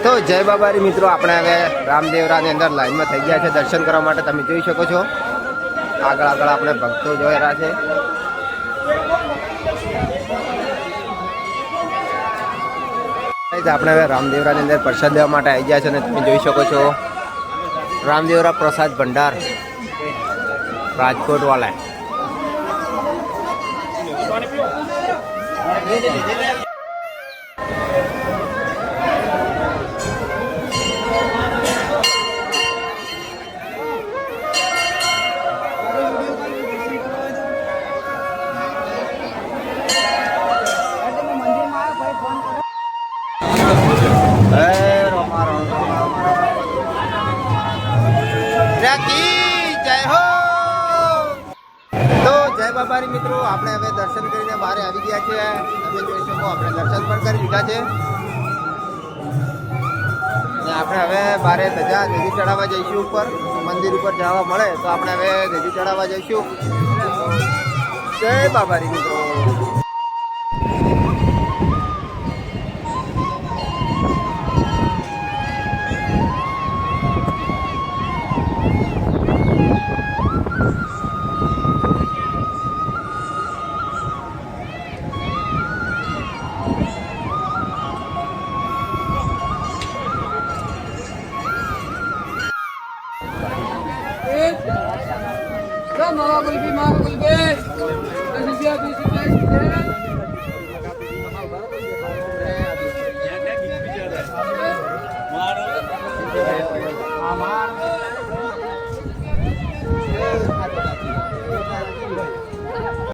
તો જય બાબારી મિત્રો, આપણે હવે રામદેવરાની અંદર લાઈનમાં થઈ ગયા છે દર્શન કરવા માટે. તમે જોઈ શકો છો આગળ આગળ આપણે ભક્તો જોઈ રહ્યા છે. આપણે હવે રામદેવરાની અંદર પ્રસાદ લેવા માટે આવી ગયા છે અને તમે જોઈ શકો છો રામદેવરા પ્રસાદ ભંડાર રાજકોટ વાલા. બાબારી મિત્રો, આપણે હવે દર્શન કરીને બહાર આવી ગયા છે. તમે જોઈ શકો આપણે દર્શન પણ કરી દીધા છે અને આપણે હવે બારે ધજા ધજી ચડાવવા જઈશું. ઉપર મંદિર ઉપર જવા મળે તો આપણે હવે ધજી ચડાવવા જઈશું. જય બાબારી મિત્રો.